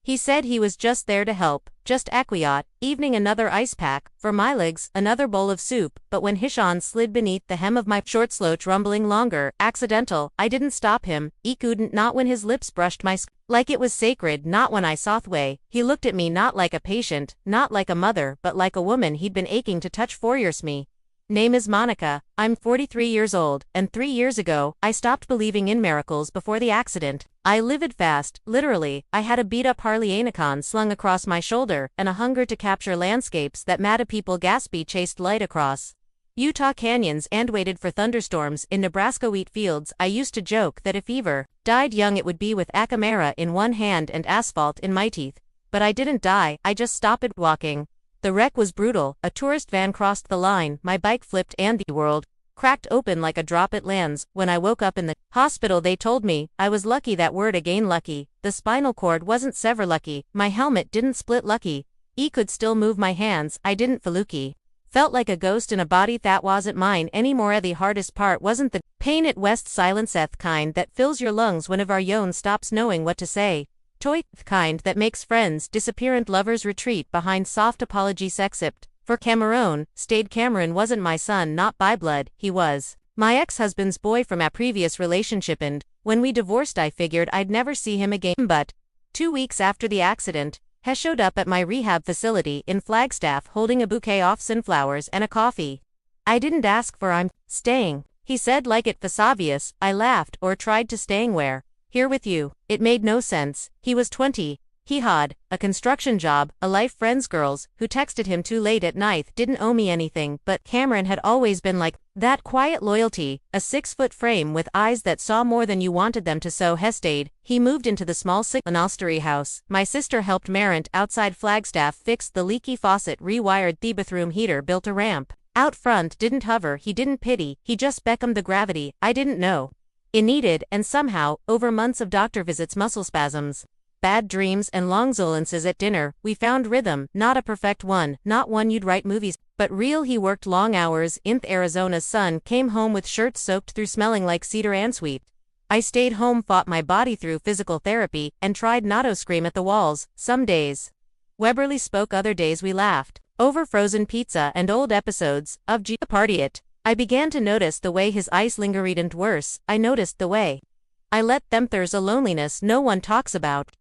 He said he was just there to help, just acquiesce, evening another ice pack, for my legs, another bowl of soup, but when Hishan slid beneath the hem of my short sloach rumbling longer, accidental, I didn't stop him, couldn't not when his lips brushed my like it was sacred, not when I Sothway. He looked at me not like a patient, not like a mother, but like a woman he'd been aching to touch for years. Me. Name is Monica, I'm 43 years old, and 3 years ago, I stopped believing in miracles before the accident. I lived fast, literally. I had a beat-up Harley Anaconda slung across my shoulder, and a hunger to capture landscapes that mad people Gatsby chased light across. Utah canyons and waited for thunderstorms in Nebraska wheat fields. I used to joke that if ever died young it would be with a camera in one hand and asphalt in my teeth. But I didn't die, I just stopped walking. The wreck was brutal, a tourist van crossed the line, my bike flipped and the world cracked open like a drop at lands. When I woke up in the hospital they told me, I was lucky, that word again, lucky. The spinal cord wasn't sever lucky, my helmet didn't split lucky. Could still move my hands, I didn't faluki. Felt like a ghost in a body that wasn't mine anymore. The hardest part wasn't the pain, it west silenceth kind that fills your lungs whenever yon stops knowing what to say. Toy kind that makes friends disappearant lovers retreat behind soft apologies except for Cameron. Stayed Cameron wasn't my son, not by blood, he was my ex-husband's boy from a previous relationship, and when we divorced I figured I'd never see him again. But 2 weeks after the accident, he showed up at my rehab facility in Flagstaff holding a bouquet of sunflowers and a coffee. I didn't ask for I'm staying, he said like it was obvious. I laughed or tried to staying where? Here with you. It made no sense. He was 20. He had a construction job, a life, friends, girls who texted him too late at night didn't owe me anything, but Cameron had always been like that, quiet loyalty, a 6-foot frame with eyes that saw more than you wanted them to. So he stayed. He moved into the small upholstery house. My sister helped Marant outside Flagstaff, fixed the leaky faucet, rewired the bathroom heater, built a ramp out front, didn't hover, he didn't pity, he just beckoned the gravity I didn't know it needed, and somehow, over months of doctor visits, muscle spasms, bad dreams, and long silences at dinner, we found rhythm, not a perfect one, not one you'd write movies, but real. He worked long hours in Arizona's sun, came home with shirts soaked through, smelling like cedar and sweet. I stayed home, fought my body through physical therapy, and tried not to scream at the walls. Some days Weberly spoke, other days we laughed over frozen pizza and old episodes of G Party It. I began to notice the way his eyes lingered, and worse, I noticed the way I let them. There's a loneliness no one talks about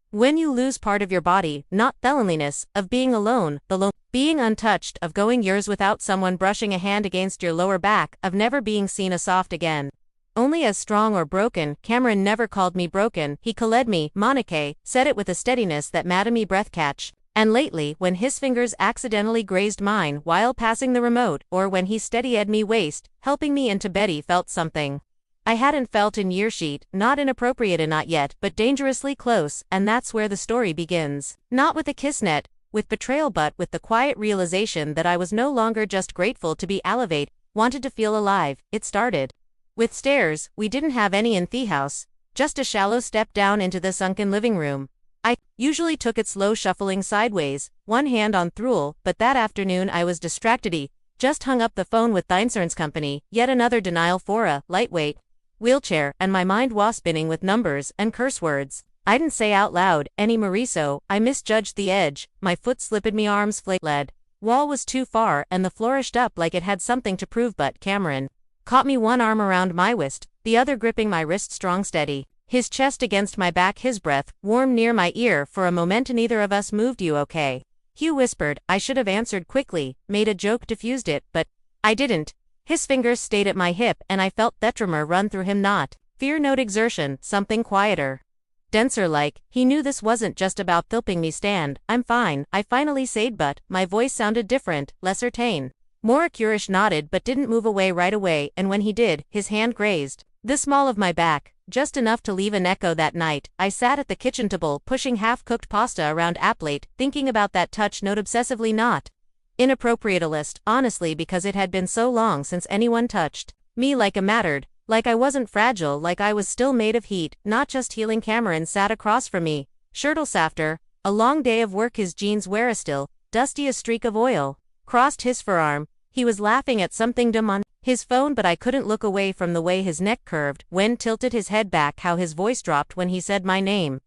when you lose part of your body, not the loneliness of being alone, the being untouched, of going years without someone brushing a hand against your lower back, of never being seen as soft again, only as strong or broken. Cameron never called me broken, he called me Monica, said it with a steadiness that made me breath catch. And lately, when his fingers accidentally grazed mine while passing the remote, or when he steadied me waist, helping me into bed, he felt something I hadn't felt in years. Sheet, not inappropriate and not yet, but dangerously close, and that's where the story begins. Not with a kissnet, with betrayal, but with the quiet realization that I was no longer just grateful to be elevate, wanted to feel alive. It started with stairs. We didn't have any in the house, just a shallow step down into the sunken living room. I usually took it slow, shuffling sideways, one hand on thruel, but that afternoon I was distracted. Just hung up the phone with the insurance company, yet another denial for a lightweight wheelchair, and my mind was spinning with numbers and curse words. I didn't say out loud any Mauricio. I misjudged the edge, my foot slipped, me arms flailing. Wall was too far, and the flourished up like it had something to prove, but Cameron caught me, one arm around my waist, the other gripping my wrist strong steady. His chest against my back, his breath warm near my ear. For a moment neither of us moved. You okay? Hugh whispered. I should have answered quickly, made a joke, diffused it, but I didn't. His fingers stayed at my hip, and I felt that tremor run through him, not fear, no exertion, something quieter, denser, like he knew this wasn't just about helping me stand. I'm fine, I finally said, but my voice sounded different, less certain. More curious. Nodded but didn't move away right away, and when he did, his hand grazed the small of my back, just enough to leave an echo. That night, I sat at the kitchen table pushing half-cooked pasta around a plate, thinking about that touch, note obsessively, not inappropriate, honestly, because it had been so long since anyone touched me like it mattered, like I wasn't fragile, like I was still made of heat, not just healing. Cameron sat across from me, shirtless after a long day of work, his jeans were still dusty, a streak of oil crossed his forearm. He was laughing at something dumb on his phone, but I couldn't look away from the way his neck curved when tilted his head back, how his voice dropped when he said my name,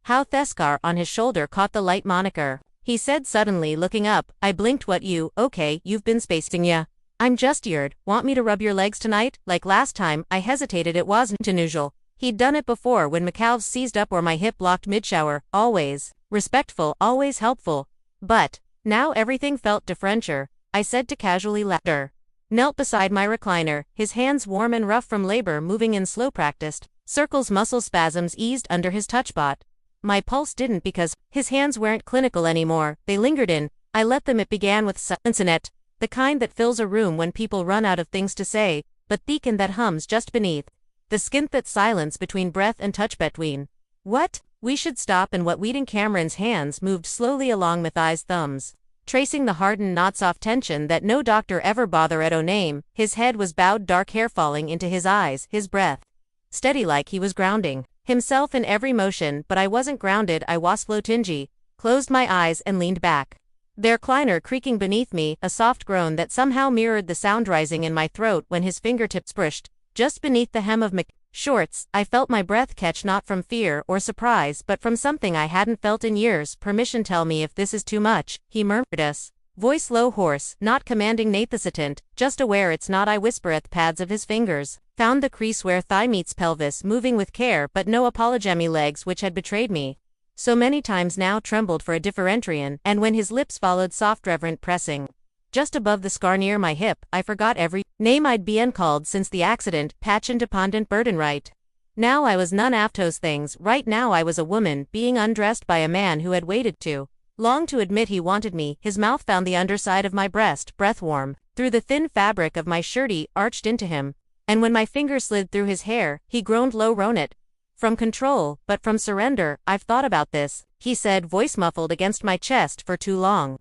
How Theskar on his shoulder caught the light moniker. He said suddenly, looking up. I blinked. What you? Okay, you've been spacing ya. I'm just tired. Want me to rub your legs tonight? Like last time, I hesitated. It wasn't unusual. He'd done it before when McCalves seized up or my hip locked mid-shower. Always respectful, always helpful. But now everything felt differenter. I said to casually laughter. Knelt beside my recliner, his hands warm and rough from labor moving in slow practiced circles. Muscle spasms eased under his touchbot. My pulse didn't because his hands weren't clinical anymore, they lingered in. I let them. It began with silence, the kind that fills a room when people run out of things to say, but beacon that hums just beneath. The skin that silence between breath and touch between. What? We should stop. And what Weedon Cameron's hands moved slowly along Mathai's thumbs, tracing the hardened knots off tension that no doctor ever bother at. Name. His head was bowed, dark hair falling into his eyes, his breath steady like he was grounding himself in every motion, but I wasn't grounded. I was slow tingy, closed my eyes and leaned back. The recliner creaking beneath me, a soft groan that somehow mirrored the sound rising in my throat when his fingertips brushed just beneath the hem of shorts. I felt my breath catch, not from fear or surprise, but from something I hadn't felt in years. Permission. Tell me if this is too much, he murmured us. Voice low, hoarse, not commanding, nathicitant, just aware it's not. I whisper at the pads of his fingers. Found the crease where thigh meets pelvis, moving with care, but no apologemy. Legs which had betrayed me so many times now trembled for a differentian, and when his lips followed soft reverent pressing just above the scar near my hip, I forgot every name I'd been called since the accident. Patch and dependent burden. Right now I was none of those things. Right now I was a woman being undressed by a man who had waited too long to admit he wanted me. His mouth found the underside of my breast, breath warm through the thin fabric of my shirtie, arched into him. And when my fingers slid through his hair, he groaned low. Ronit. From control, but from surrender. I've thought about this, he said, voice muffled against my chest, for too long.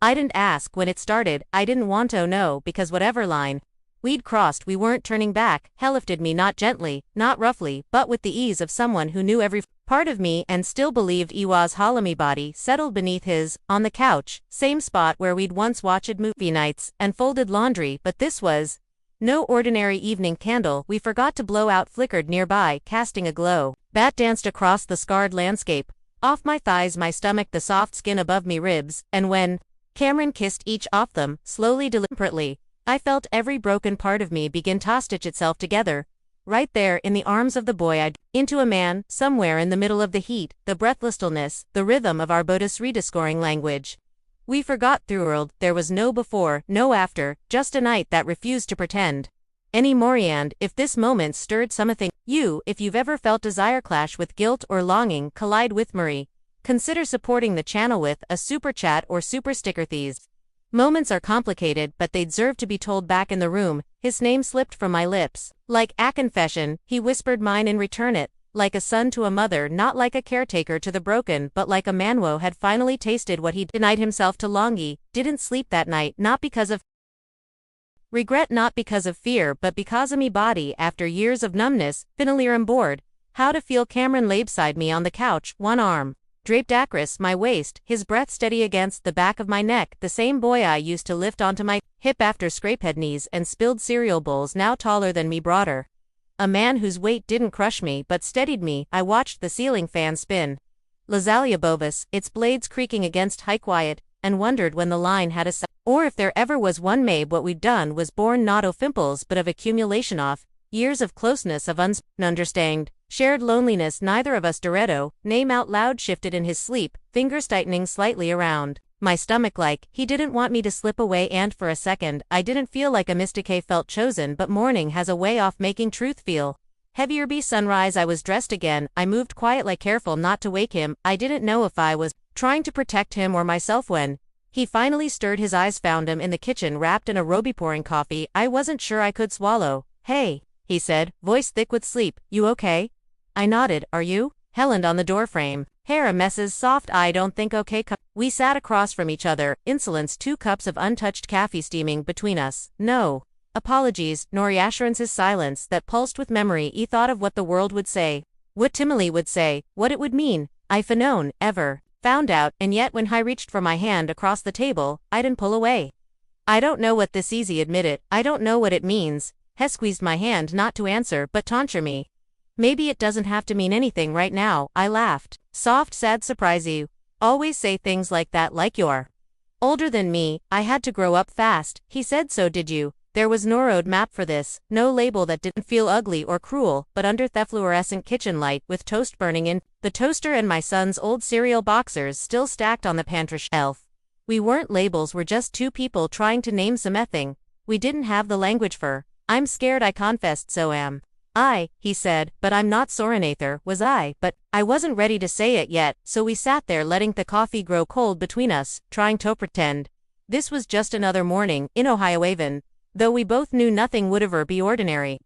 I didn't ask when it started. I didn't want to know, because whatever line we'd crossed, we weren't turning back. He lifted me, not gently, not roughly, but with the ease of someone who knew every part of me and still believed Iwa's Halami body settled beneath his, on the couch, same spot where we'd once watched movie nights and folded laundry. But this was no ordinary evening. Candle we forgot to blow out flickered nearby, casting a glow. Bat danced across the scarred landscape, off my thighs, my stomach, the soft skin above me, ribs, and when Cameron kissed each off them, slowly, deliberately, I felt every broken part of me begin to stitch itself together. Right there in the arms of the boy I'd into a man, somewhere in the middle of the heat, the breathlessness, the rhythm of our Bodhis rediscovering language. We forgot through world, there was no before, no after, just a night that refused to pretend anymore. And if this moment stirred something, if you've ever felt desire clash with guilt or longing collide with Marie, consider supporting the channel with a super chat or super sticker. These moments are complicated, but they deserve to be told. Back in the room, his name slipped from my lips. Like a confession, he whispered mine in return. It, like a son to a mother, not like a caretaker to the broken, but like a man who had finally tasted what he denied himself to. Longy didn't sleep that night, not because of regret, not because of fear, but because of me body, after years of numbness, familiar and bored. How to feel. Cameron lay beside me on the couch, one arm draped across my waist, his breath steady against the back of my neck. The same boy I used to lift onto my hip after scrapehead knees and spilled cereal bowls, now taller than me, broader. A man whose weight didn't crush me but steadied me. I watched the ceiling fan spin, Lazalia bovis, its blades creaking against high quiet, and wondered when the line had a or if there ever was one. Maybe what we'd done was born not of fimples but of accumulation of years of closeness, of understand, shared loneliness. Neither of us Doretto, name out loud, shifted in his sleep, fingers tightening slightly around my stomach like he didn't want me to slip away. And for a second, I didn't feel like a mystique felt chosen, but morning has a way off making truth feel heavier. Be sunrise, I was dressed again. I moved quietly, careful not to wake him. I didn't know if I was trying to protect him or myself when he finally stirred. His eyes found him in the kitchen, wrapped in a robe, pouring coffee. I wasn't sure I could swallow. Hey, he said, voice thick with sleep, you okay? I nodded. Are you? Helen on the doorframe, hair a messes, soft. I don't think okay. We sat across from each other, insolence, 2 cups of untouched coffee steaming between us. No apologies, nor reassurances. Silence that pulsed with memory. He thought of what the world would say, what Timely would say, what it would mean. I've known, ever found out, and yet when I reached for my hand across the table, I didn't pull away. I don't know what this easy admitted. I don't know what it means. He squeezed my hand, not to answer, but taunt me. Maybe it doesn't have to mean anything right now, I laughed. Soft, sad surprise you. Always say things like that like you're older than me. I had to grow up fast. He said, so did you. There was no road map for this, no label that didn't feel ugly or cruel, but under the fluorescent kitchen light with toast burning in the toaster and my son's old cereal boxers still stacked on the pantry shelf. We weren't labels, we're just two people trying to name something we didn't have the language for. I'm scared, I confessed, so am I, he said, but I'm not Sorenather, was I, but I wasn't ready to say it yet, so we sat there letting the coffee grow cold between us, trying to pretend this was just another morning in Ohio Haven. Though we both knew nothing would ever be ordinary.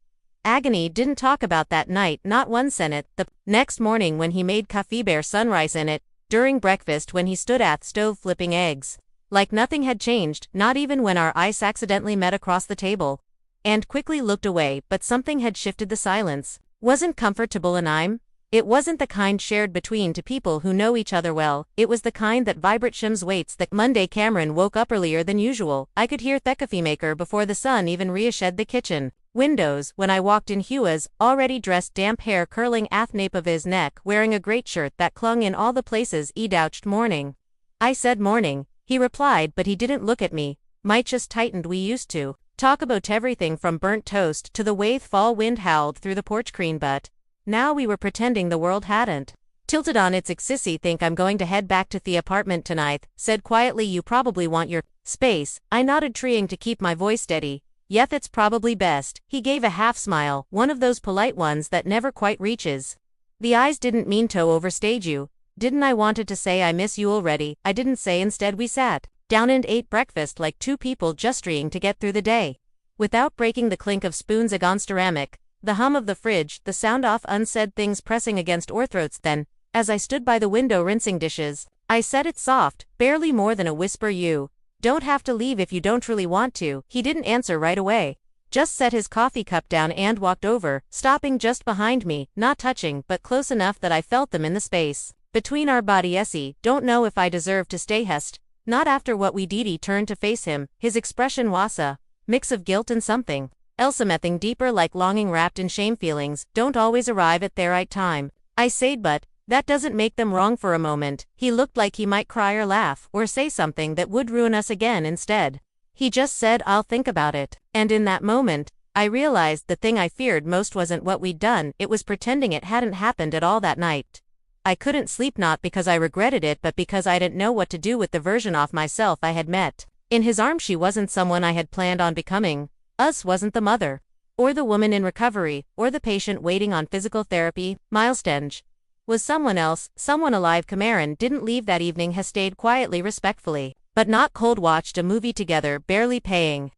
Agony didn't talk about that night, not one sentence. The next morning when he made coffee bear sunrise in it, during breakfast when he stood at the stove flipping eggs. Like nothing had changed, not even when our eyes accidentally met across the table. And quickly looked away, but something had shifted the silence. Wasn't comfortable and it wasn't the kind shared between two people who know each other well, it was the kind that vibrations waits. That Monday Cameron woke up earlier than usual. I could hear the coffee maker before the sun even reashed the kitchen windows. When I walked in, Hugh was already dressed, damp hair curling at the nape of his neck, wearing a great shirt that clung in all the places he douched. Morning. I said morning, he replied, but he didn't look at me. My chest tightened. We used to talk about everything from burnt toast to the way the fall wind howled through the porch screen, but now we were pretending the world hadn't tilted on its axis. Think I'm going to head back to the apartment tonight, said quietly. You probably want your space. I nodded, trying to keep my voice steady. Yep, it's probably best. He gave a half smile, one of those polite ones that never quite reaches the eyes. Didn't mean to overstage you. Didn't I wanted to say I miss you already. I didn't say. Instead we sat down and ate breakfast like two people just trying to get through the day. Without breaking the clink of spoons against ceramic, the hum of the fridge, the sound of unsaid things pressing against our throats. Then, as I stood by the window rinsing dishes, I said it soft, barely more than a whisper, you don't have to leave if you don't really want to. He didn't answer right away. Just set his coffee cup down and walked over, stopping just behind me, not touching, but close enough that I felt them in the space between our bodies. Don't know if I deserve to stay, Hest. Not after what we did. He turned to face him. His expression was a mix of guilt and something else, something deeper, like longing wrapped in shame. Feelings don't always arrive at their right time, I said, but that doesn't make them wrong. For a moment, he looked like he might cry or laugh, or say something that would ruin us again. Instead, he just said, I'll think about it. And in that moment, I realized the thing I feared most wasn't what we'd done, it was pretending it hadn't happened at all that night. I couldn't sleep, not because I regretted it, but because I didn't know what to do with the version of myself I had met in his arms. She wasn't someone I had planned on becoming. Us wasn't the mother, or the woman in recovery, or the patient waiting on physical therapy. Miles Stenge was someone else, someone alive. Cameron didn't leave that evening. Has stayed quietly, respectfully, but not cold. Watched a movie together, barely paying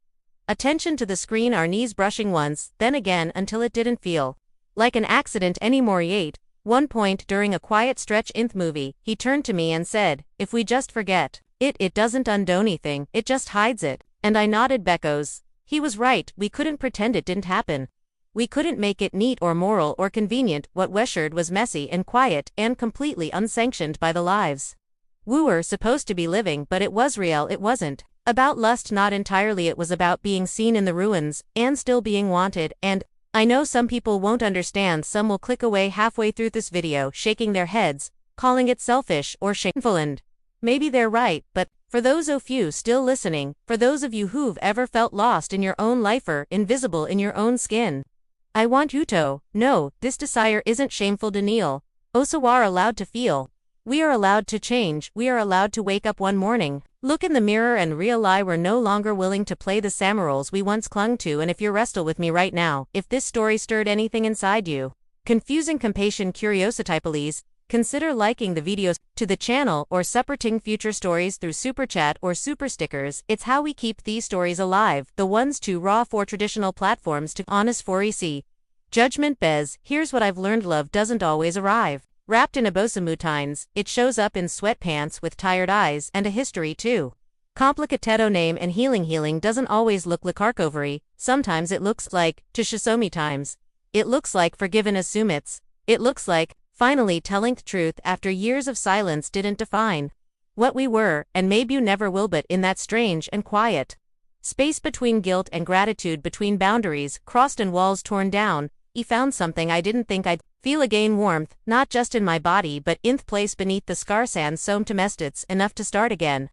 attention to the screen, our knees brushing once, then again, until it didn't feel like an accident anymore. Yet, one point during a quiet stretch in the movie, he turned to me and said, if we just forget it, it doesn't undo anything, it just hides it. And I nodded. Beckos. He was right, we couldn't pretend it didn't happen. We couldn't make it neat or moral or convenient. What Weshard was messy and quiet and completely unsanctioned by the lives we were supposed to be living, but it was real. It wasn't about lust, not entirely. It was about being seen in the ruins and still being wanted. And I know some people won't understand. Some will click away halfway through this video, shaking their heads, calling it selfish or shameful, and maybe they're right, but for those of you still listening, for those of you who've ever felt lost in your own life or invisible in your own skin, I want you to know this desire isn't shameful. Daniel Osawar allowed to feel. We are allowed to change. We are allowed to wake up one morning, look in the mirror, and realize we're no longer willing to play the same roles we once clung to. And if you're wrestle with me right now, if this story stirred anything inside you, confusing, compassion, curiosity, please consider liking the videos to the channel or supporting future stories through super chat or super stickers. It's how we keep these stories alive, the ones too raw for traditional platforms to honest for EC. Judgment Bez. Here's what I've learned: love doesn't always arrive wrapped in a bosamutines. It shows up in sweatpants with tired eyes and a history too. Complicatedo name and healing doesn't always look like arcovery. Sometimes it looks like Chishisomi times. It looks like forgiven assumits. It looks like finally telling the truth after years of silence didn't define what we were, and maybe you never will, but in that strange and quiet space between guilt and gratitude, between boundaries crossed and walls torn down, he found something I didn't think I'd Feel again warmth, not just in my body but inth place beneath the scar sands soam to mestits enough to start again.